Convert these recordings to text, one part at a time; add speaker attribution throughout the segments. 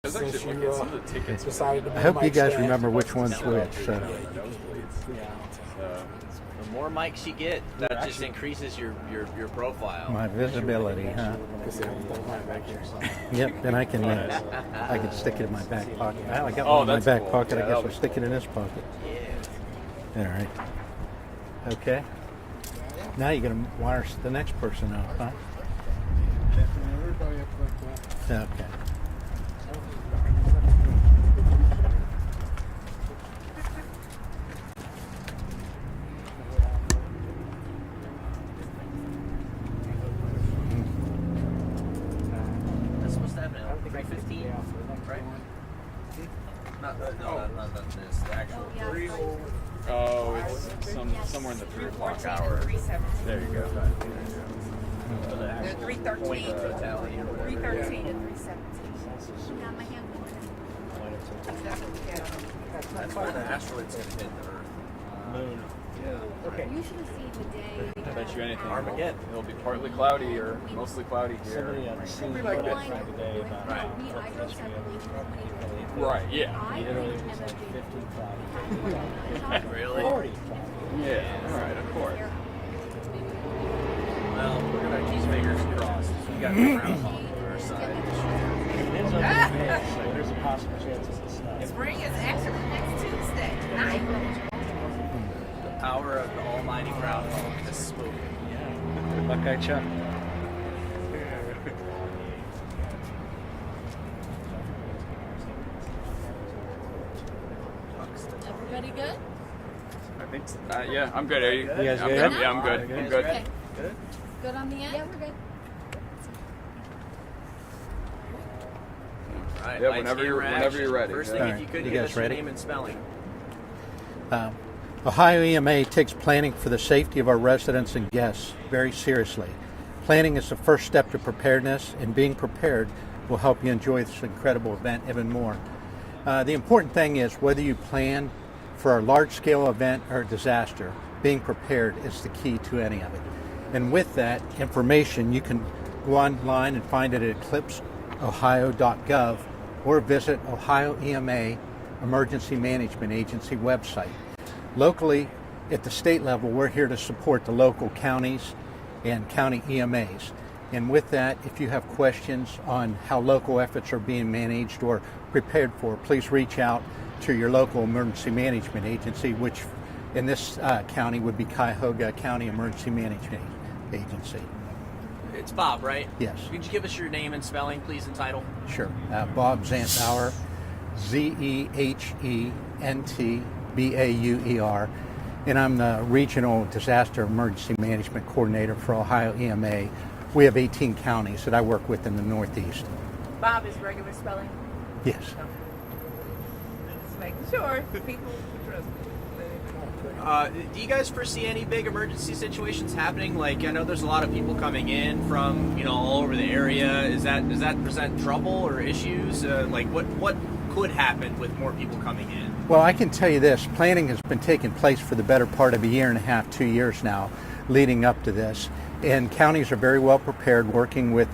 Speaker 1: since you decided to.
Speaker 2: I hope you guys remember which one's which. So.
Speaker 3: The more mics you get, that just increases your profile.
Speaker 2: My visibility, huh? Yep, then I can stick it in my back pocket. I got one in my back pocket. I guess I'll stick it in this pocket. Yeah. All right. Okay. Now you're going to wire the next person up, huh? Okay.
Speaker 3: That's supposed to happen at 3:15, right? Not this. The actual 3.
Speaker 4: Oh, it's somewhere in the 3 o'clock hour. There you go.
Speaker 5: The 3:13.
Speaker 3: Totality.
Speaker 5: 3:13 and 3:17.
Speaker 3: That's why the asteroid's going to hit the Earth.
Speaker 4: Moon.
Speaker 3: Yeah.
Speaker 4: Okay.
Speaker 6: You should have seen the day.
Speaker 4: I bet you anything.
Speaker 3: Armageddon.
Speaker 4: It'll be partly cloudy or mostly cloudy here.
Speaker 1: It'll be like this.
Speaker 4: Right, yeah.
Speaker 3: Really?
Speaker 4: Yeah, alright, of course.
Speaker 3: Well, we're going to keep fingers crossed. We got the ground on our side.
Speaker 2: So there's a possible chance of this stuff.
Speaker 5: Spring is actually next Tuesday night.
Speaker 3: The power of the almighty groundhog has spoken.
Speaker 2: Buckeye Chuck.
Speaker 6: Everybody good?
Speaker 4: I think so. Yeah, I'm good. Are you
Speaker 2: guys
Speaker 4: I'm
Speaker 2: good?
Speaker 4: Yeah, I'm good. I'm good.
Speaker 6: Okay. Good on the end? Yeah, we're good.
Speaker 3: All right,
Speaker 4: Yeah,
Speaker 3: lights,
Speaker 4: whenever
Speaker 3: camera,
Speaker 4: you're
Speaker 3: action.
Speaker 4: ready.
Speaker 3: First
Speaker 4: Yeah.
Speaker 3: thing,
Speaker 2: All
Speaker 3: if
Speaker 2: right.
Speaker 3: you could
Speaker 2: You
Speaker 3: give
Speaker 2: guys
Speaker 3: us your
Speaker 2: ready?
Speaker 3: name and spelling.
Speaker 2: Ohio EMA takes planning for the safety of our residents and guests very seriously. Planning is the first step to preparedness, and being prepared will help you enjoy this incredible event even more. The important thing is whether you plan for a large-scale event or a disaster, being prepared is the key to any of it. And with that information, you can go online and find it at eclipseohio.gov or visit Ohio EMA Emergency Management Agency website. Locally, at the state level, we're here to support the local counties and county EMAs. And with that, if you have questions on how local efforts are being managed or prepared for, please reach out to your local emergency management agency, which in this county would be Cuyahoga County Emergency Management Agency.
Speaker 3: It's Bob, right?
Speaker 2: Yes.
Speaker 3: Could you give us your name and spelling, please, and title?
Speaker 2: Sure. Bob Zentbauer, Zentbauer, and I'm the Regional Disaster Emergency Management Coordinator for Ohio EMA. We have 18 counties that I work with in the Northeast.
Speaker 5: Bob is regular spelling.
Speaker 2: Yes.
Speaker 5: Just making sure people trust me.
Speaker 3: Do you guys foresee any big emergency situations happening? Like, I know there's a lot of people coming in from, all over the area. Does that present trouble or issues? Like, what could happen with more people coming in?
Speaker 2: Well, I can tell you this. Planning has been taking place for the better part of a year and a half, 2 years now, leading up to this. And counties are very well prepared, working with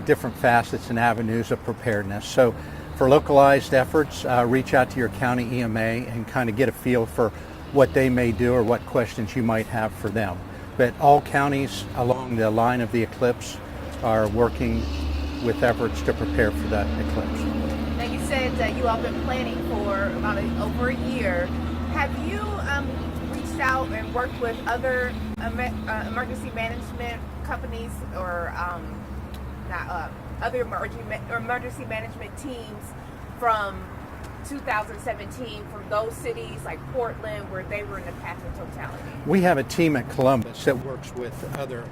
Speaker 2: different facets and avenues of preparedness. So for localized efforts, reach out to your county EMA and kind of get a feel for what they may do or what questions you might have for them. But all counties along the line of the eclipse are working with efforts to prepare for that eclipse.
Speaker 5: Now you said that you all been planning for about over a year. Have you reached out and worked with other emergency management companies or other emergency management teams from 2017 from those cities like Portland where they were in the path of totality?
Speaker 2: We have a team at Columbus that works with other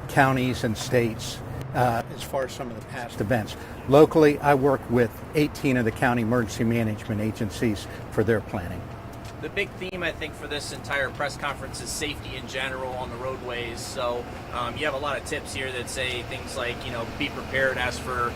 Speaker 2: counties and states as far as some of the past events. Locally, I work with 18 of the county emergency management agencies for their planning.
Speaker 3: The big theme, I think, for this entire press conference is safety in general on the roadways. So you have a lot of tips here that say things like, be prepared as for,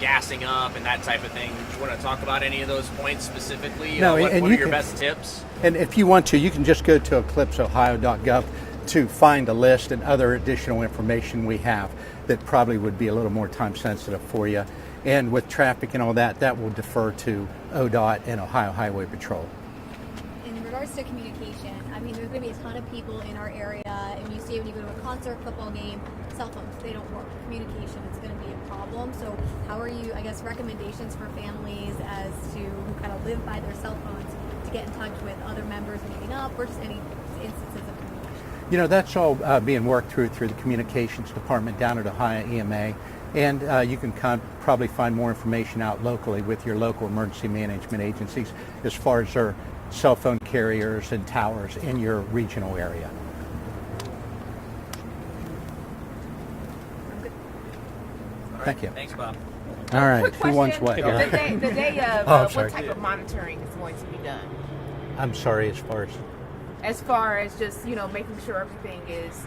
Speaker 3: gassing up and that type of thing. Do you want to talk about any of those points specifically?
Speaker 2: No,
Speaker 3: what are your
Speaker 2: can,
Speaker 3: best tips?
Speaker 2: And if you want to, you can just go to eclipseohio.gov to find a list and other additional information we have that probably would be a little more time sensitive for you. And with traffic and all that, that will defer to ODOT and Ohio Highway Patrol.
Speaker 7: In regards to communication, I mean, there's going to be a ton of people in our area, and you see when you go to a concert, football game, cell phones, they don't work. Communication is going to be a problem. So how are you, I guess, recommendations for families as to who kind of live by their cell phones to get in touch with other members meeting up, or just any instances of communication?
Speaker 2: You know, that's all being worked through the communications department down at Ohio EMA. And you can probably find more information out locally with your local emergency management agencies as far as their cell phone carriers and towers in your regional area. Thank you.
Speaker 3: Thanks, Bob.
Speaker 2: All right.
Speaker 5: Quick
Speaker 2: Who wants what?
Speaker 5: question. The day of,
Speaker 2: Oh, I'm
Speaker 5: what
Speaker 2: sorry.
Speaker 5: type of monitoring is going to be done?
Speaker 2: I'm sorry,
Speaker 5: As far as just, making sure everything is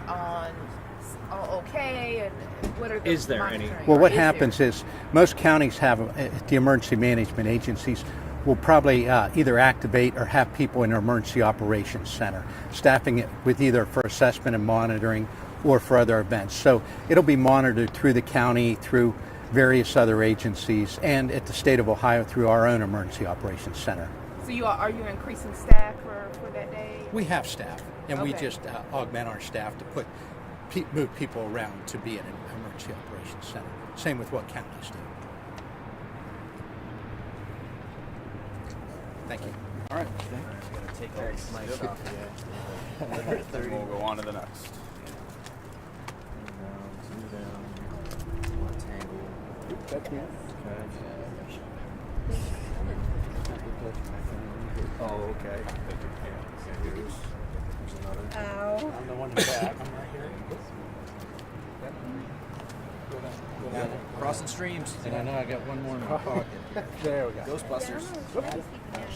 Speaker 5: all okay, and what are the
Speaker 4: Is there
Speaker 5: monitoring?
Speaker 4: any?
Speaker 2: Well,
Speaker 5: Or
Speaker 2: what
Speaker 5: is there?
Speaker 2: happens is most counties have, the emergency management agencies will probably either activate or have people in their emergency operations center, staffing it with either for assessment and monitoring or for other events. So it'll be monitored through the county, through various other agencies, and at the state of Ohio through our own emergency operations center.
Speaker 5: So are you increasing staff for that day?
Speaker 2: We have staff, and we
Speaker 5: Okay.
Speaker 2: just augment our staff to move people around to be in an emergency operations center. Same with what counties do. Thank you.
Speaker 4: All right. Take that mic off. Then we'll go on to the next. Oh, okay.
Speaker 7: Ow.
Speaker 1: I'm the one in the back. I'm right here.
Speaker 3: Crossing streams.
Speaker 2: And I know I got one more in my pocket.
Speaker 1: There we go.
Speaker 3: Ghostbusters.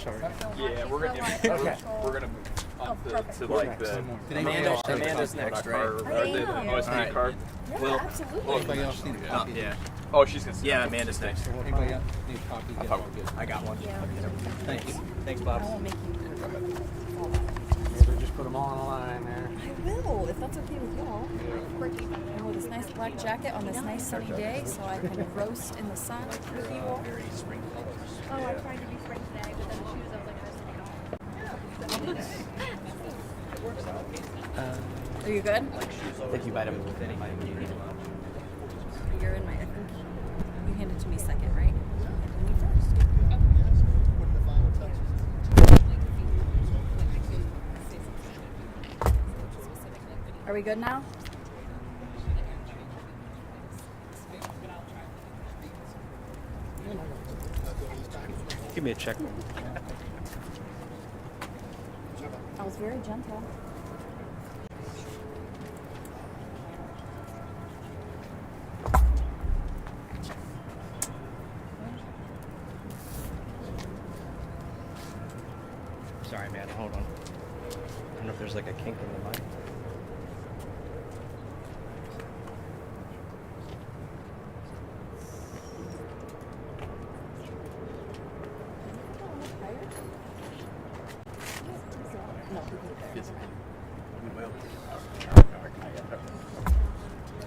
Speaker 2: Sorry.
Speaker 4: Yeah, we're gonna move on to like the
Speaker 3: Amanda's next, right?
Speaker 4: or the OSD
Speaker 3: Alright.
Speaker 4: card.
Speaker 3: Well,
Speaker 2: Anybody else need a copy?
Speaker 3: yeah.
Speaker 4: Oh, she's gonna.
Speaker 3: Yeah, Amanda's next.
Speaker 2: Anybody else need a copy?
Speaker 4: I thought we did.
Speaker 3: I got one.
Speaker 2: Thank you.
Speaker 3: Thanks, Bob.
Speaker 1: Maybe just put them all on a line there.
Speaker 6: I will, if that's okay with y'all. I wore this nice black jacket on this nice sunny day, so I can roast in the sun with you all.
Speaker 3: Very spring colors.
Speaker 7: Oh, I tried to be spring today, but then the shoes, I was like, I
Speaker 6: Are you good?
Speaker 3: Thank you, madam.
Speaker 6: You're in my, I think you handed to me second, right? You handed me first. Are we good now?
Speaker 3: Give me a check.
Speaker 6: I was very gentle.
Speaker 3: Sorry, man. Hold on. I don't know if there's like a kink in the mic.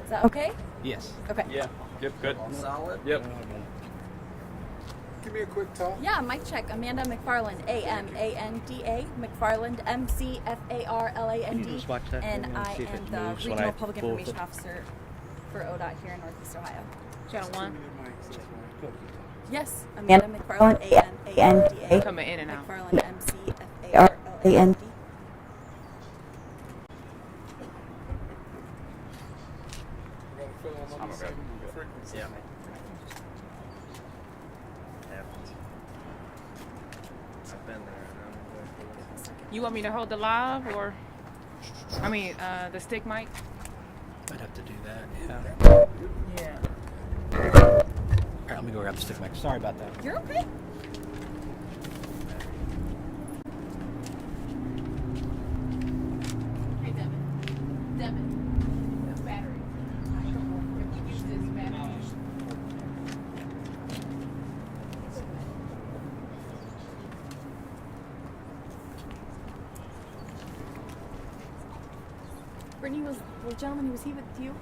Speaker 6: Is that okay?
Speaker 3: Yes.
Speaker 6: Okay.
Speaker 4: Yeah. Yep. Good.
Speaker 3: Solid.
Speaker 4: Yep.
Speaker 1: Give me a quick talk.
Speaker 6: Yeah, mic check. Amanda McFarland, A-M-A-N-D-A, McFarland, M-C-F-A-R-L-A-N-D, and I am the Regional Public Information Officer for ODOT here in Northeast Ohio.
Speaker 5: Channel 1.
Speaker 6: Yes, Amanda McFarland, A-M-A-N-D-A,
Speaker 5: Coming in and out.
Speaker 6: McFarland, M-C-F-A-R-L-A-N-D.
Speaker 4: I'm okay.
Speaker 3: Yeah. I've been there.
Speaker 5: You want me to hold the live or, the stick mic?
Speaker 3: I'd have to do that. Yeah.
Speaker 5: Yeah.
Speaker 3: All right, let me go grab the stick mic. Sorry about that.
Speaker 6: You're okay.
Speaker 5: Hey, Devin, the battery. If we use this battery.
Speaker 6: Brittany was the gentleman who was he with you?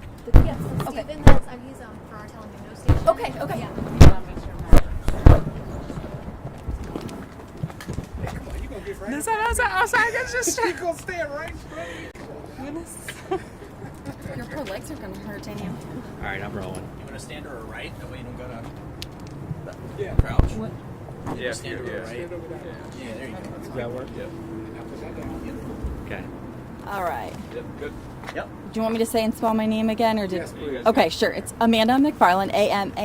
Speaker 7: Yes, so
Speaker 6: Okay.
Speaker 7: Steven, that's he's for our telling news station.
Speaker 6: Okay, okay.
Speaker 7: Yeah.
Speaker 1: Come on, you gonna get right.
Speaker 3: Outside, just
Speaker 1: You gonna stand right in front of you.
Speaker 6: Your poor legs are gonna hurt, Tanya.
Speaker 3: All right, I'm rolling. You want to stand to her right? That way you don't go to
Speaker 1: Yeah.
Speaker 3: crouch.
Speaker 6: What?
Speaker 4: Yeah,
Speaker 3: Stand to her right.
Speaker 1: Stand over there.
Speaker 3: Yeah, there you go.
Speaker 4: Does that work? Yep.
Speaker 1: Now put that down.
Speaker 3: Okay.
Speaker 6: All right.
Speaker 4: Yep, good.
Speaker 3: Yep.
Speaker 6: Do you want me to say and spell my name again, or did?
Speaker 1: Yes, please.
Speaker 6: Okay, sure. It's Amanda McFarland, Amanda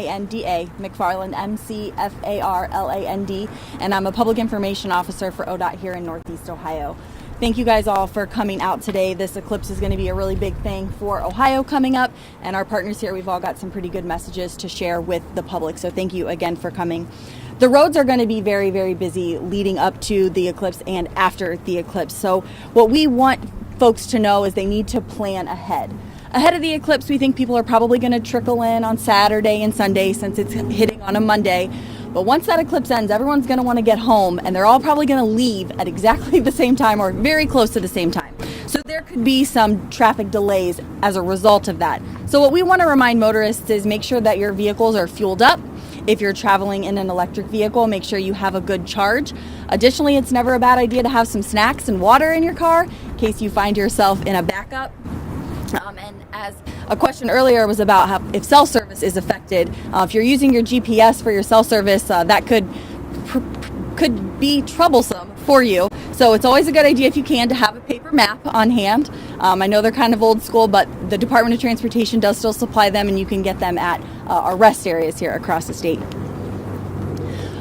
Speaker 6: McFarland, McFarland, and I'm a public information officer for ODOT here in Northeast Ohio. Thank you guys all for coming out today. This eclipse is going to be a really big thing for Ohio coming up, and our partners here, we've all got some pretty good messages to share with the public. So thank you again for coming. The roads are going to be very, very busy leading up to the eclipse and after the eclipse. So what we want folks to know is they need to plan ahead. Ahead of the eclipse, we think people are probably going to trickle in on Saturday and Sunday since it's hitting on a Monday. But once that eclipse ends, everyone's going to want to get home, and they're all probably going to leave at exactly the same time or very close to the same time. So there could be some traffic delays as a result of that. So what we want to remind motorists is make sure that your vehicles are fueled up. If you're traveling in an electric vehicle, make sure you have a good charge. Additionally, it's never a bad idea to have some snacks and water in your car in case you find yourself in a backup. And as a question earlier was about how if cell service is affected, if you're using your GPS for your cell service, that could be troublesome for you. So it's always a good idea if you can to have a paper map on hand. I know they're kind of old school, but the Department of Transportation does still supply them, and you can get them at our rest areas here across the state.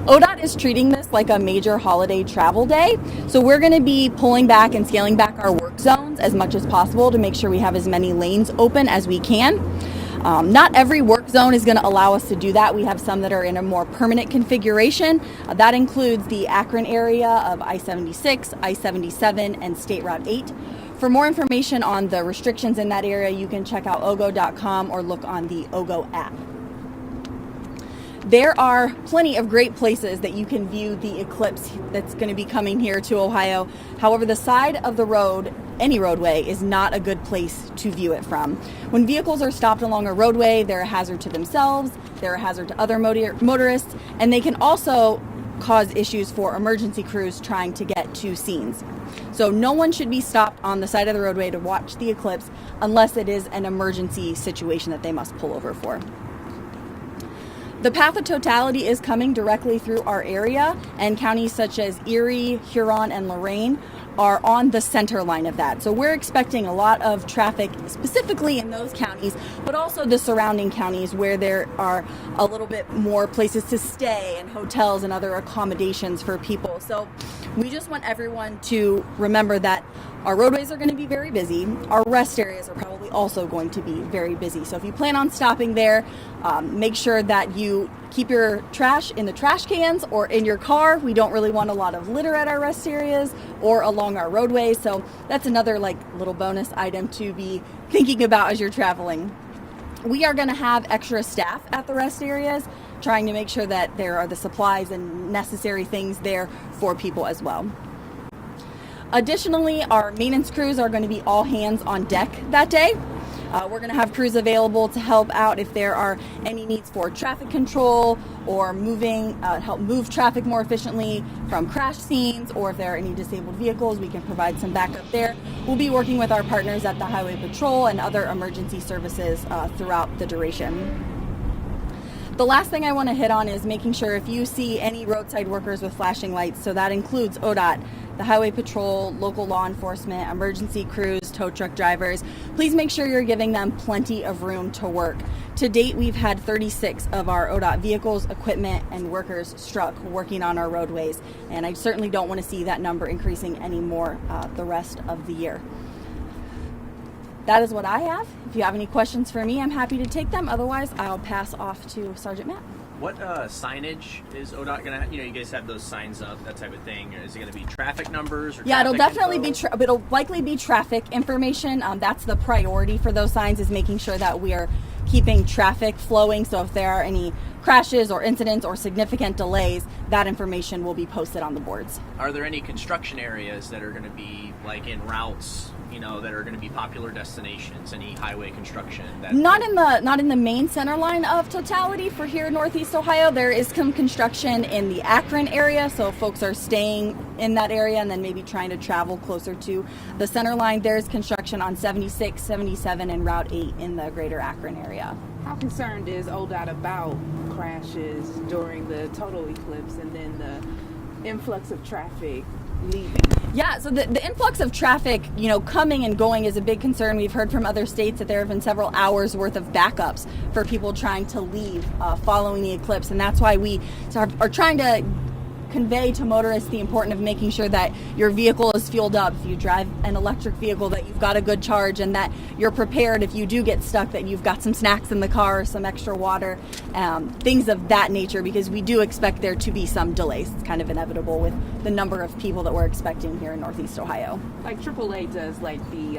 Speaker 6: ODOT is treating this like a major holiday travel day, so we're going to be pulling back and scaling back our work zones as much as possible to make sure we have as many lanes open as we can. Not every work zone is going to allow us to do that. We have some that are in a more permanent configuration. That includes the Akron area of I-76, I-77, and State Route 8. For more information on the restrictions in that area, you can check out ogo.com or look on the OGO app. There are plenty of great places that you can view the eclipse that's going to be coming here to Ohio. However, the side of the road, any roadway, is not a good place to view it from. When vehicles are stopped along a roadway, they're a hazard to themselves, they're a hazard to other motorists, and they can also cause issues for emergency crews trying to get to scenes. So no one should be stopped on the side of the roadway to watch the eclipse unless it is an emergency situation that they must pull over for. The path of totality is coming directly through our area, and counties such as Erie, Huron, and Lorain are on the center line of that. So we're expecting a lot of traffic specifically in those counties, but also the surrounding counties where there are a little bit more places to stay and hotels and other accommodations for people. So we just want everyone to remember that our roadways are going to be very busy. Our rest areas are probably also going to be very busy. So if you plan on stopping there, make sure that you keep your trash in the trash cans or in your car. We don't really want a lot of litter at our rest areas or along our roadways. So that's another little bonus item to be thinking about as you're traveling. We are going to have extra staff at the rest areas, trying to make sure that there are the supplies and necessary things there for people as well. Additionally, our maintenance crews are going to be all hands on deck that day. We're going to have crews available to help out if there are any needs for traffic control or help move traffic more efficiently from crash scenes, or if there are any disabled vehicles, we can provide some backup there. We'll be working with our partners at the Highway Patrol and other emergency services throughout the duration. The last thing I want to hit on is making sure if you see any roadside workers with flashing lights, so that includes ODOT, the Highway Patrol, local law enforcement, emergency crews, tow truck drivers, please make sure you're giving them plenty of room to work. To date, we've had 36 of our ODOT vehicles, equipment, and workers struck working on our roadways, and I certainly don't want to see that number increasing anymore the rest of the year. That is what I have. If you have any questions for me, I'm happy to take them. Otherwise, I'll pass off to Sergeant Matt.
Speaker 3: What signage is ODOT going to have? You guys have those signs up, that type of thing. Is it going to be traffic numbers? Or
Speaker 6: yeah, it'll
Speaker 3: traffic
Speaker 6: definitely
Speaker 3: info?
Speaker 6: it'll likely be traffic information. That's the priority for those signs, is making sure that we are keeping traffic flowing. So if there are any crashes or incidents or significant delays, that information will be posted on the boards.
Speaker 3: Are there any construction areas that are going to be like in routes, that are going to be popular destinations? Any highway construction?
Speaker 6: Not in the main center line of Totality for here in Northeast Ohio. There is some construction in the Akron area, so if folks are staying in that area and then maybe trying to travel closer to the center line, there's construction on 76, 77, and Route 8 in the greater Akron area.
Speaker 8: How concerned is ODOT about crashes during the total eclipse and then the influx of traffic leaving?
Speaker 6: Yeah, so the influx of traffic, coming and going is a big concern. We've heard from other states that there have been several hours worth of backups for people trying to leave following the eclipse, and that's why we are trying to convey to motorists the importance of making sure that your vehicle is fueled up. If you drive an electric vehicle, that you've got a good charge and that you're prepared if you do get stuck, that you've got some snacks in the car, some extra water, things of that nature, because we do expect there to be some delays. It's kind of inevitable with the number of people that we're expecting here in Northeast Ohio.
Speaker 8: Like AAA does like the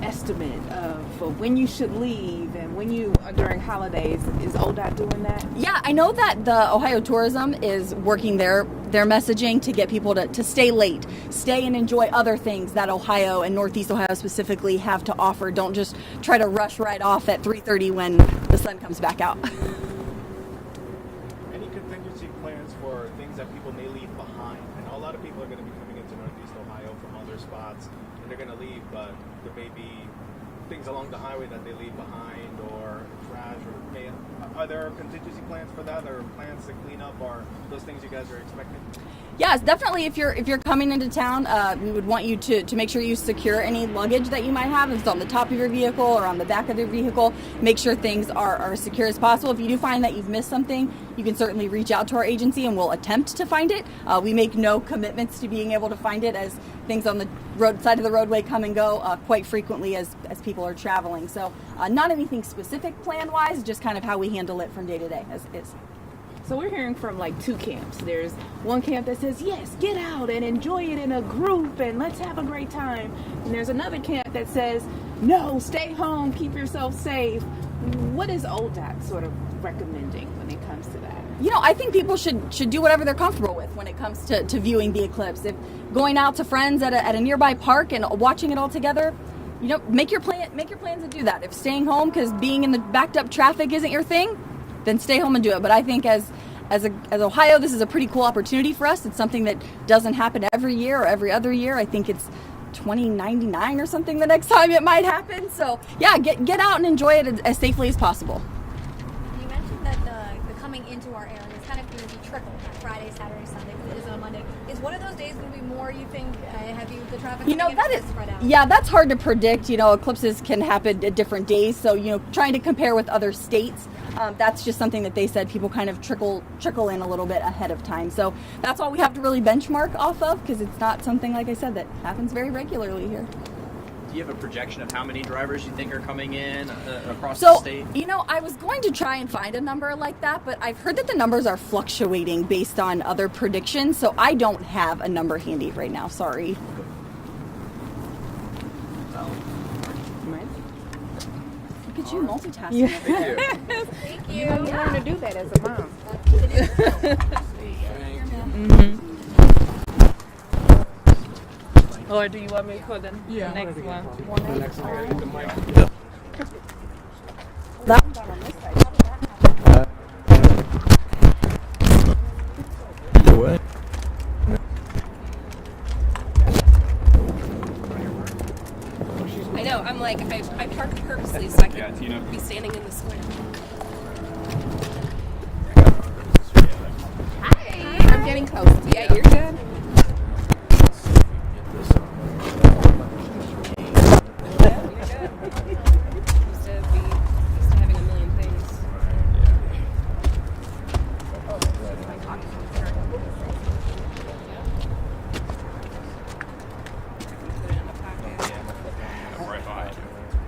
Speaker 8: estimate of when you should leave and when you during holidays. Is ODOT doing that?
Speaker 6: Yeah, I know that the Ohio Tourism is working their messaging to get people to stay late, stay and enjoy other things that Ohio and Northeast Ohio specifically have to offer. Don't just try to rush right off at 3:30 when the sun comes back out.
Speaker 9: Any contingency plans for things that people may leave behind? I know a lot of people are going to be coming into Northeast Ohio from other spots, and they're going to leave, but there may be things along the highway that they leave behind, or trash, or are there contingency plans for that, or plans to clean up, or those things you guys are expecting?
Speaker 6: Yes, definitely. If you're coming into town, we would want you to make sure you secure any luggage that you might have. If it's on the top of your vehicle or on the back of your vehicle, make sure things are as secure as possible. If you do find that you've missed something, you can certainly reach out to our agency and we'll attempt to find it. We make no commitments to being able to find it, as things on the side of the roadway come and go quite frequently as people are traveling. So not anything specific plan-wise, just kind of how we handle it from day to day as is.
Speaker 8: So we're hearing from like two camps. There's one camp that says, yes, get out and enjoy it in a group and let's have a great time. And there's another camp that says, no, stay home, keep yourself safe. What is ODOT sort of recommending when it comes to that?
Speaker 6: I think people should do whatever they're comfortable with when it comes to viewing the eclipse. If going out to friends at a nearby park and watching it all together, make your plans to do that. If staying home because being in the backed up traffic isn't your thing, then stay home and do it. But I think as Ohio, this is a pretty cool opportunity for us. It's something that doesn't happen every year or every other year. I think it's 2099 or something the next time it might happen. So yeah, get out and enjoy it as safely as possible.
Speaker 7: You mentioned that the coming into our area is kind of going to be trickled Friday, Saturday, Sunday, because it is on Monday. Is one of those days going to be more, you think, heavy with the traffic?
Speaker 6: That is spread out? Yeah, that's hard to predict. Eclipses can happen at different days. So, trying to compare with other states, that's just something that they said people kind of trickle in a little bit ahead of time. So that's all we have to really benchmark off of, because it's not something, like I said, that happens very regularly here.
Speaker 3: Do you have a projection of how many drivers you think are coming in across the state?
Speaker 6: I was going to try and find a number like that, but I've heard that the numbers are fluctuating based on other predictions, so I don't have a number handy right now. Sorry. Look at you multitasking.
Speaker 8: Yeah.
Speaker 7: Thank you.
Speaker 8: You learn to do that as a mom. Or do you want me to call the next one?
Speaker 9: The next one, I gotta get the mic.
Speaker 6: That one's on this side. How did that happen?
Speaker 9: What?
Speaker 10: I know, I'm like, I parked purposely so I could be standing in the square. Hi! I'm getting close. Yeah, you're good.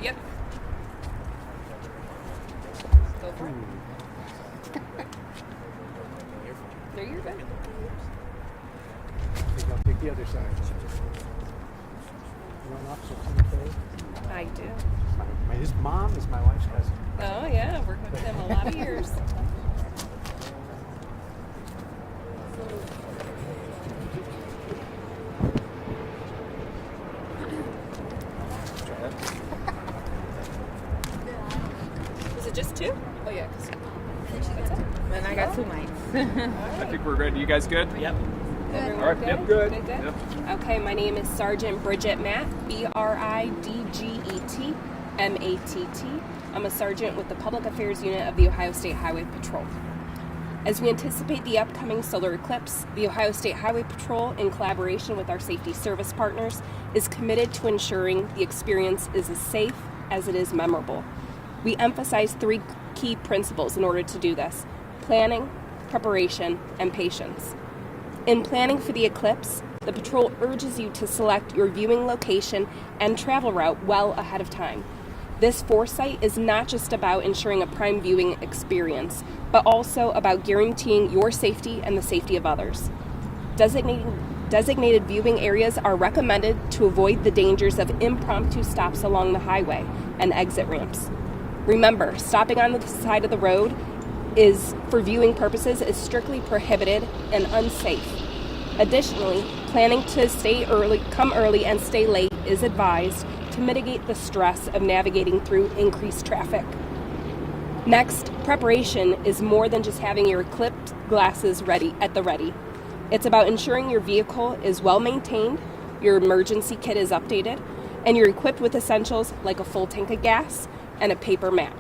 Speaker 10: Yep. Go for it. No, you're good.
Speaker 9: I think I'll take the other side. You want Officer
Speaker 10: I do.
Speaker 9: His mom is my wife's cousin.
Speaker 10: Oh, yeah. I've worked with him a lot of years.
Speaker 4: I think we're good. You guys good?
Speaker 3: Yep.
Speaker 4: All right. Yep. Good.
Speaker 10: Good. Okay, my name is Sergeant Bridget Matt, BRIDGET MATT. I'm a sergeant with the Public Affairs Unit of the Ohio State Highway Patrol. As we anticipate the upcoming solar eclipse, the Ohio State Highway Patrol, in collaboration with our safety service partners, is committed to ensuring the experience is as safe as it is memorable. We emphasize 3 key principles in order to do this: planning, preparation, and patience. In planning for the eclipse, the patrol urges you to select your viewing location and travel route well ahead of time. This foresight is not just about ensuring a prime viewing experience, but also about guaranteeing your safety and the safety of others. Designated viewing areas are recommended to avoid the dangers of impromptu stops along the highway and exit ramps. Remember, stopping on the side of the road for viewing purposes is strictly prohibited and unsafe. Additionally, planning to come early and stay late is advised to mitigate the stress of navigating through increased traffic. Next, preparation is more than just having your eclipse glasses ready at the ready. It's about ensuring your vehicle is well maintained, your emergency kit is updated, and you're equipped with essentials like a full tank of gas and a paper map.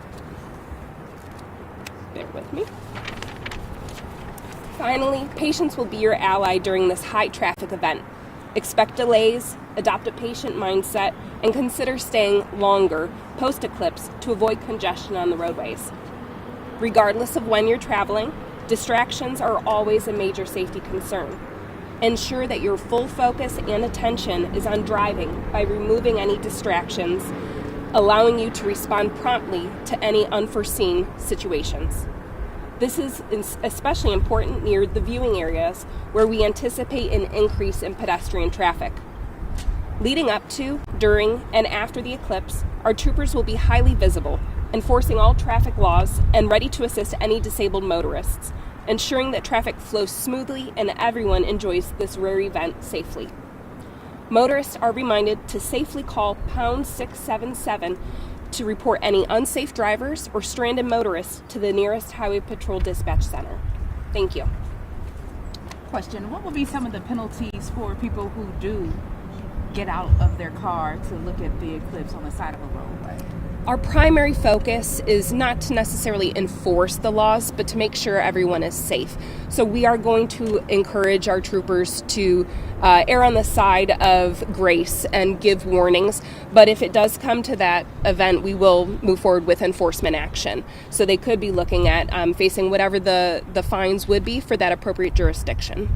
Speaker 10: Bear with me. Finally, patience will be your ally during this high traffic event. Expect delays, adopt a patient mindset, and consider staying longer post-eclipse to avoid congestion on the roadways. Regardless of when you're traveling, distractions are always a major safety concern. Ensure that your full focus and attention is on driving by removing any distractions, allowing you to respond promptly to any unforeseen situations. This is especially important near the viewing areas where we anticipate an increase in pedestrian traffic. Leading up to, during, and after the eclipse, our troopers will be highly visible, enforcing all traffic laws and ready to assist any disabled motorists, ensuring that traffic flows smoothly and everyone enjoys this rare event safely. Motorists are reminded to safely call pound 677 to report any unsafe drivers or stranded motorists to the nearest Highway Patrol Dispatch Center. Thank you.
Speaker 8: Question: what will be some of the penalties for people who do get out of their car to look at the eclipse on the side of a roadway?
Speaker 10: Our primary focus is not to necessarily enforce the laws, but to make sure everyone is safe. So we are going to encourage our troopers to err on the side of grace and give warnings. But if it does come to that event, we will move forward with enforcement action. So they could be looking at facing whatever the fines would be for that appropriate jurisdiction.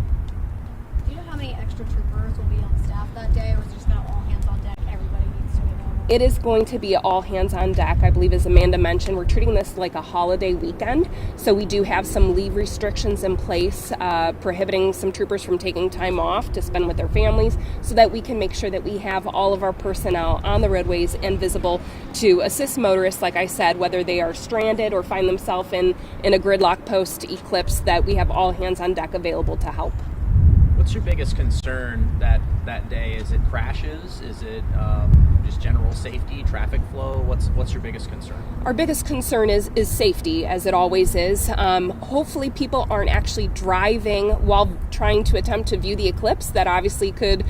Speaker 7: Do you know how many extra troopers will be on staff that day, or is it just going to all hands on deck? Everybody needs to be available?
Speaker 10: It is going to be all hands on deck. I believe, as Amanda mentioned, we're treating this like a holiday weekend. So we do have some leave restrictions in place, prohibiting some troopers from taking time off to spend with their families, so that we can make sure that we have all of our personnel on the roadways and visible to assist motorists, like I said, whether they are stranded or find themselves in a gridlock post-eclipse, that we have all hands on deck available to help.
Speaker 3: What's your biggest concern that day? Is it crashes? Is it just general safety, traffic flow? What's your biggest concern?
Speaker 10: Our biggest concern is safety, as it always is. Hopefully people aren't actually driving while trying to attempt to view the eclipse. That obviously could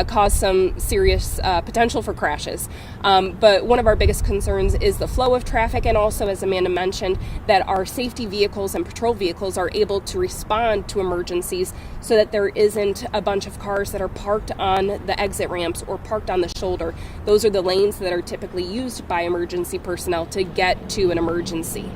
Speaker 10: cause some serious potential for crashes. But one of our biggest concerns is the flow of traffic, and also, as Amanda mentioned, that our safety vehicles and patrol vehicles are able to respond to emergencies, so that there isn't a bunch of cars that are parked on the exit ramps or parked on the shoulder. Those are the lanes that are typically used by emergency personnel to get to an emergency.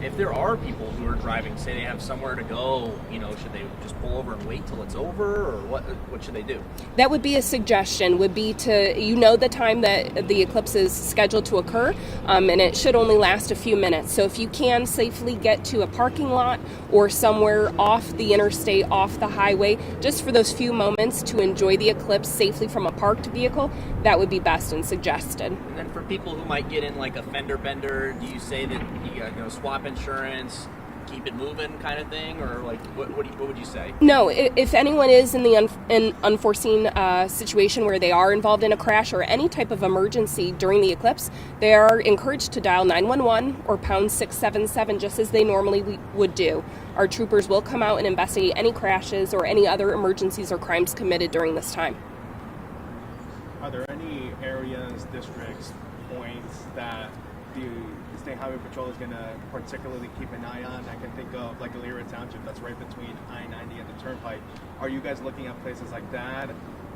Speaker 3: If there are people who are driving, say they have somewhere to go, should they just pull over and wait till it's over, or what should they do?
Speaker 10: That would be a suggestion, would be to, the time that the eclipse is scheduled to occur, and it should only last a few minutes. So if you can safely get to a parking lot or somewhere off the interstate, off the highway, just for those few moments to enjoy the eclipse safely from a parked vehicle, that would be best and suggested.
Speaker 3: And then for people who might get in like a fender bender, do you say that you swap insurance, keep it moving kind of thing, or like what would you say?
Speaker 10: No, if anyone is in the unforeseen situation where they are involved in a crash or any type of emergency during the eclipse, they are encouraged to dial 911 or pound 677 just as they normally would do. Our troopers will come out and investigate any crashes or any other emergencies or crimes committed during this time.
Speaker 9: Are there any areas, districts, points that the State Highway Patrol is going to particularly keep an eye on? I can think of like Elyria Township, that's right between I-90 and the Turnpike. Are you guys looking at places like that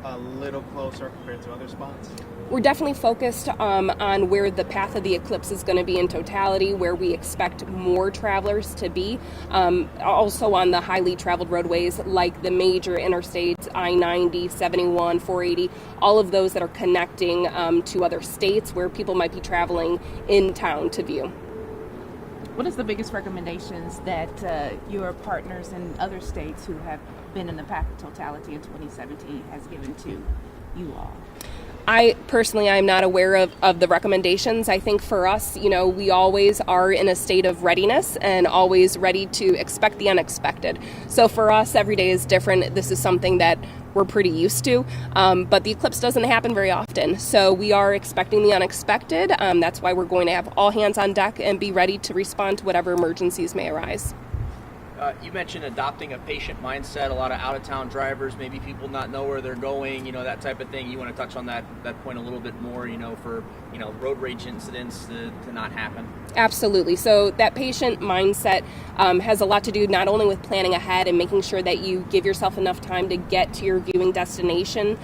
Speaker 9: a little closer compared to other spots?
Speaker 10: We're definitely focused on where the path of the eclipse is going to be in totality, where we expect more travelers to be. Also on the highly traveled roadways like the major interstates, I-90, 71, 480, all of those that are connecting to other states where people might be traveling in town to view.
Speaker 8: What is the biggest recommendations that your partners in other states who have been in the path of totality in 2017 has given to you all?
Speaker 10: I personally, I'm not aware of the recommendations. I think for us, we always are in a state of readiness and always ready to expect the unexpected. So for us, every day is different. This is something that we're pretty used to, but the eclipse doesn't happen very often. So we are expecting the unexpected. That's why we're going to have all hands on deck and be ready to respond to whatever emergencies may arise.
Speaker 3: You mentioned adopting a patient mindset. A lot of out-of-town drivers, maybe people not know where they're going, that type of thing. You want to touch on that point a little bit more, for road rage incidents to not happen?
Speaker 10: Absolutely. So that patient mindset has a lot to do not only with planning ahead and making sure that you give yourself enough time to get to your viewing destination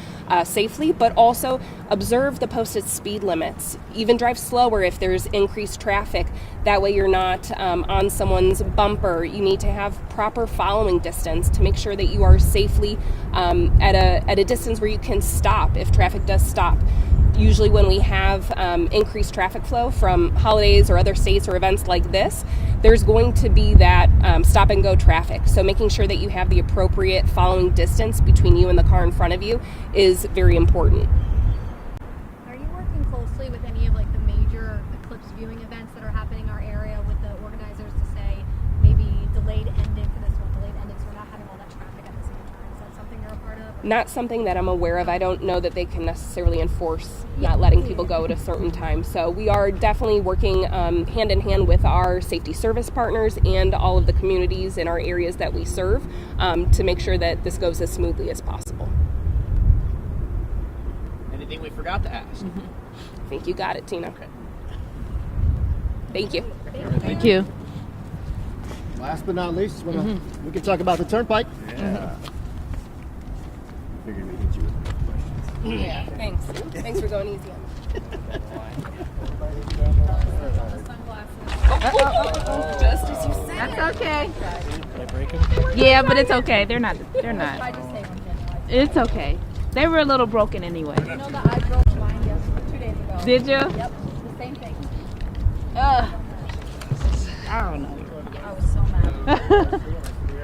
Speaker 10: safely, but also observe the posted speed limits. Even drive slower if there's increased traffic. That way you're not on someone's bumper. You need to have proper following distance to make sure that you are safely at a distance where you can stop if traffic does stop. Usually when we have increased traffic flow from holidays or other states or events like this, there's going to be that stop and go traffic. So making sure that you have the appropriate following distance between you and the car in front of you is very important.
Speaker 7: Are you working closely with any of the major eclipse viewing events that are happening in our area with the organizers to say maybe delayed ending for this one, delayed ending so we're not having all that traffic at the same time? Is that something you're a part of?
Speaker 10: Not something that I'm aware of. I don't know that they can necessarily enforce not letting people go at a certain time. So we are definitely working hand in hand with our safety service partners and all of the communities in our areas that we serve to make sure that this goes as smoothly as possible.
Speaker 3: Anything we forgot to ask?
Speaker 10: I think you got it, Tina.
Speaker 3: Okay.
Speaker 10: Thank you.
Speaker 8: Thank you.
Speaker 11: Last but not least, we can talk about the Turnpike.
Speaker 4: Yeah. Figured we'd hit you with questions.
Speaker 10: Yeah, thanks. Thanks for going easy on me. Just as you said.
Speaker 8: That's okay.
Speaker 4: Did I break them?
Speaker 8: Yeah, but it's okay. They're not. It's okay. They were a little broken anyway.
Speaker 5: You know that I broke mine 2 days ago.
Speaker 8: Did you?
Speaker 5: Yep, the same thing.
Speaker 8: I don't know.
Speaker 5: I was so mad.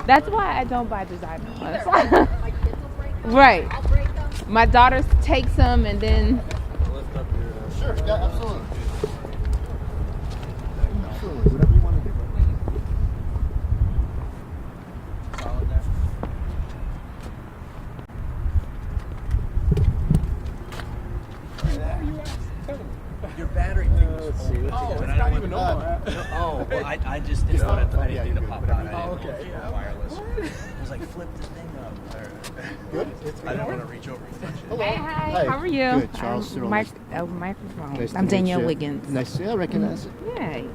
Speaker 8: That's why I don't buy designer ones.
Speaker 5: My kids will break them.
Speaker 8: Right.
Speaker 5: I'll break them.
Speaker 8: My daughter takes them and then.
Speaker 4: Lift up your.
Speaker 11: Sure, yeah, absolutely. Absolutely, whatever you want to do.
Speaker 3: Solid there. Your battery thing was full.
Speaker 9: Oh,
Speaker 3: and
Speaker 9: it's not even on.
Speaker 3: Oh, well, I just didn't want to. I didn't do the pop out.
Speaker 11: Oh,
Speaker 9: okay, yeah.
Speaker 3: Wireless. I was like, flip the thing up.
Speaker 11: Good.
Speaker 3: I didn't want to reach over and touch it.
Speaker 11: Hello.
Speaker 8: Hey, hi. How are you?
Speaker 11: Good. Charles Cyril.
Speaker 8: Microphone.
Speaker 11: Nice to
Speaker 8: I'm
Speaker 11: meet
Speaker 8: Danielle
Speaker 11: you.
Speaker 8: Wiggins.
Speaker 11: Nice to see you. I recognize it.
Speaker 8: Yay.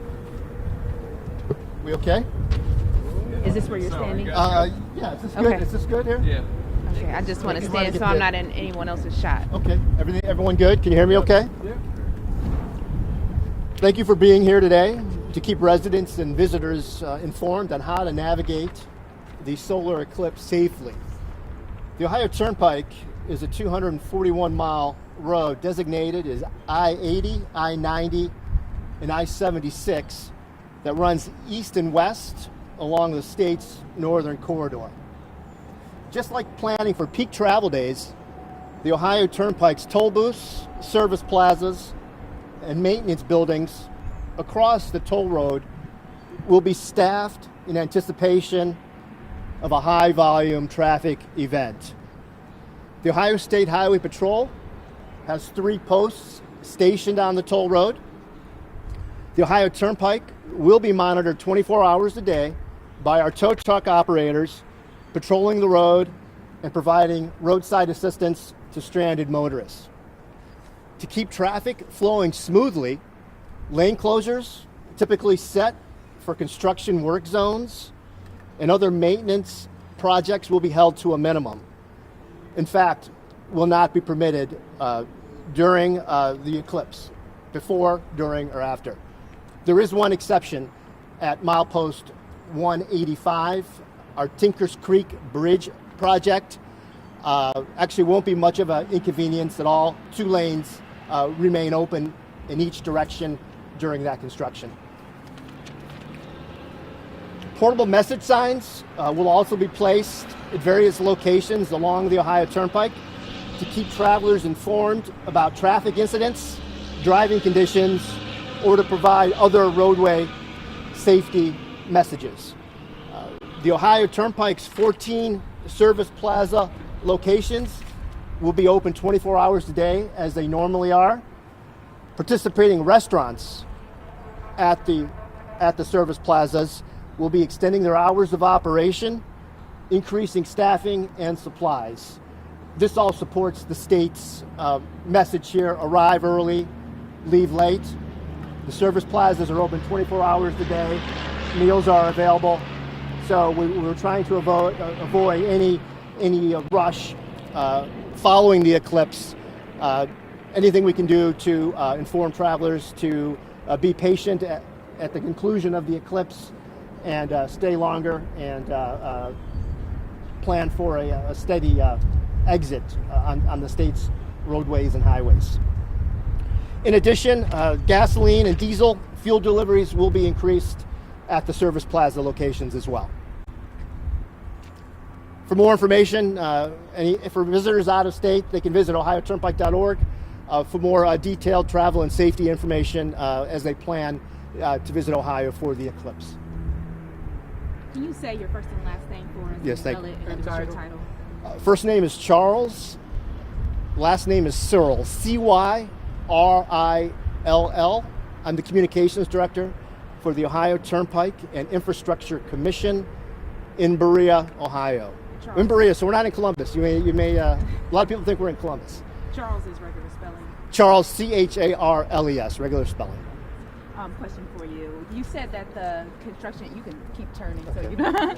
Speaker 11: We okay?
Speaker 8: Is this where you're standing?
Speaker 11: Yeah. Is this good?
Speaker 8: Okay.
Speaker 11: Is this good here?
Speaker 9: Yeah.
Speaker 8: Okay, I just want to
Speaker 11: Just wanna
Speaker 8: stand
Speaker 11: get
Speaker 8: so I'm
Speaker 11: the-
Speaker 8: not in anyone else's shot.
Speaker 11: Okay. Everyone good? Can you hear me okay?
Speaker 9: Yeah.
Speaker 11: Thank you for being here today to keep residents and visitors informed on how to navigate the solar eclipse safely. The Ohio Turnpike is a 241-mile road designated as I-80, I-90, and I-76 that runs east and west along the state's northern corridor. Just like planning for peak travel days, the Ohio Turnpike's toll booths, service plazas, and maintenance buildings across the toll road will be staffed in anticipation of a high volume traffic event. The Ohio State Highway Patrol has 3 posts stationed on the toll road. The Ohio Turnpike will be monitored 24 hours a day by our tow truck operators patrolling the road and providing roadside assistance to stranded motorists. To keep traffic flowing smoothly, lane closures typically set for construction work zones and other maintenance projects will be held to a minimum. In fact, will not be permitted during the eclipse, before, during, or after. There is one exception at milepost 185, our Tinkers Creek Bridge project. Actually won't be much of an inconvenience at all. 2 lanes remain open in each direction during that construction. Portable message signs will also be placed at various locations along the Ohio Turnpike to keep travelers informed about traffic incidents, driving conditions, or to provide other roadway safety messages. The Ohio Turnpike's 14 service plaza locations will be open 24 hours a day as they normally are. Participating restaurants at the service plazas will be extending their hours of operation, increasing staffing and supplies. This all supports the state's message here: arrive early, leave late. The service plazas are open 24 hours a day. Meals are available. So we're trying to avoid any rush following the eclipse. Anything we can do to inform travelers to be patient at the conclusion of the eclipse and stay longer and plan for a steady exit on the state's roadways and highways. In addition, gasoline and diesel fuel deliveries will be increased at the service plaza locations as well. For more information, for visitors out of state, they can visit ohioturnpike.org for more detailed travel and safety information as they plan to visit Ohio for the eclipse.
Speaker 8: Can you say your first and last name for us?
Speaker 11: Yes, thank
Speaker 8: you.
Speaker 11: you.
Speaker 8: And your title.
Speaker 11: First name is Charles. Last name is Cyril. Cyril. I'm the communications director for the Ohio Turnpike and Infrastructure Commission in Berea, Ohio.
Speaker 8: Charles.
Speaker 11: In Berea, so we're not in Columbus. You may. A lot of people think we're in Columbus.
Speaker 8: Charles is regular spelling.
Speaker 11: Charles, Charles, regular spelling.
Speaker 8: Question for you. You said that the construction, you can keep turning so you know.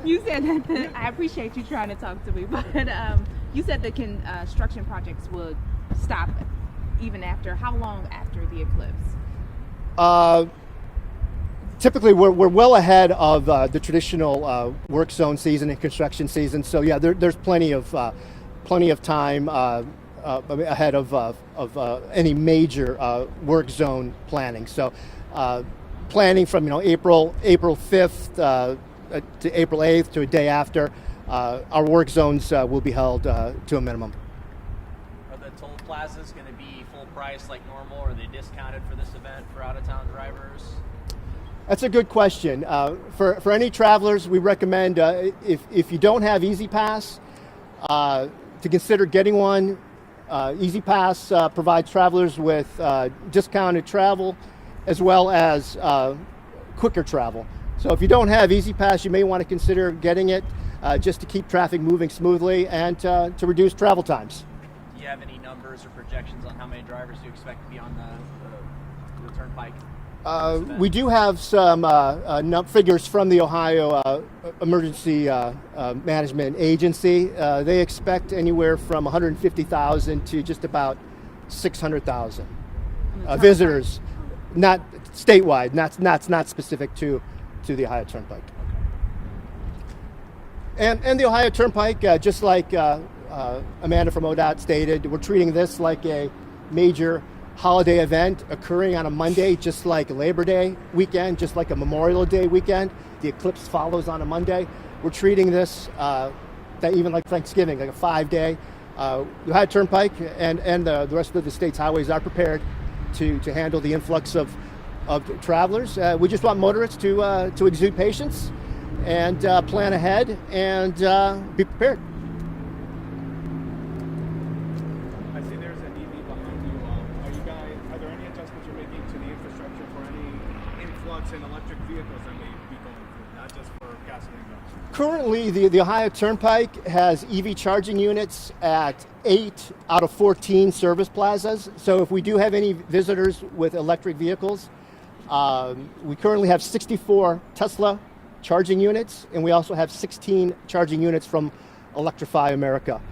Speaker 8: You said that I appreciate you trying to talk to me, but you said the construction projects would stop even after, how long after the eclipse?
Speaker 11: Typically, we're well ahead of the traditional work zone season and construction season. So yeah, there's plenty of time ahead of any major work zone planning. So planning from April 5th to April 8th to a day after, our work zones will be held to a minimum.
Speaker 3: Are the toll plazas going to be full price like normal, or are they discounted for this event for out-of-town drivers?
Speaker 11: That's a good question. For any travelers, we recommend if you don't have Easy Pass, to consider getting one. Easy Pass provides travelers with discounted travel as well as quicker travel. So if you don't have Easy Pass, you may want to consider getting it just to keep traffic moving smoothly and to reduce travel times.
Speaker 3: Do you have any numbers or projections on how many drivers you expect to be on the Turnpike?
Speaker 11: We do have some figures from the Ohio Emergency Management Agency. They expect anywhere from 150,000 to just about 600,000 visitors, not statewide, not specific to the Ohio Turnpike. And the Ohio Turnpike, just like Amanda from ODOT stated, we're treating this like a major holiday event occurring on a Monday, just like Labor Day weekend, just like a Memorial Day weekend. The eclipse follows on a Monday. We're treating this that even like Thanksgiving, like a 5-day. The Ohio Turnpike and the rest of the state's highways are prepared to handle the influx of of travelers. We just want motorists to exude patience and plan ahead and be prepared.
Speaker 9: I see there's an EV behind you. Are there any adjustments you're making to the infrastructure for any influx in electric vehicles that may be going through, not just for gasoline trucks?
Speaker 11: Currently, the Ohio Turnpike has EV charging units at 8 out of 14 service plazas. So if we do have any visitors with electric vehicles, we currently have 64 Tesla charging units, and we also have 16 charging units from Electrify America.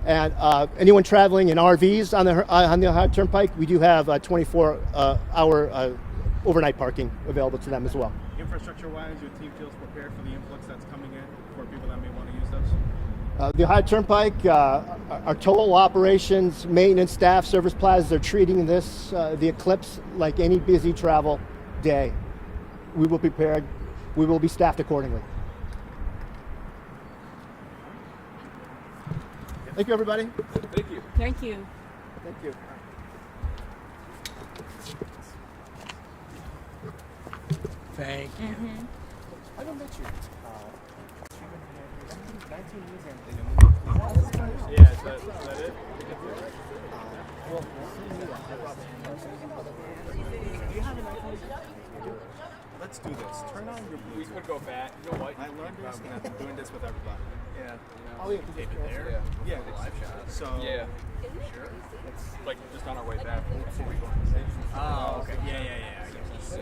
Speaker 11: And anyone traveling in RVs on the Ohio Turnpike, we do have 24-hour overnight parking available to them as well.
Speaker 9: Infrastructure-wise, your team feels prepared for the influx that's coming in for people that may want to use those?
Speaker 11: The Ohio Turnpike, our total operations, maintenance staff, service plazas are treating this, the eclipse, like any busy travel day. We will be prepared. We will be staffed accordingly. Thank you, everybody.
Speaker 9: Thank you.
Speaker 8: Thank you.
Speaker 11: Thank you.
Speaker 1: Thank you.
Speaker 9: I don't bet you. 19 years and yeah, is that it? Let's do this. Turn on your Bluetooth. We could go back. You know what? I learned this. I've been doing this with everybody. Yeah.
Speaker 11: Oh, yeah.
Speaker 9: Tape it there. Yeah. It's live shot. So. Yeah. Sure. It's like just on our way back before we go on the stage. Oh, okay. Yeah. I guess. So.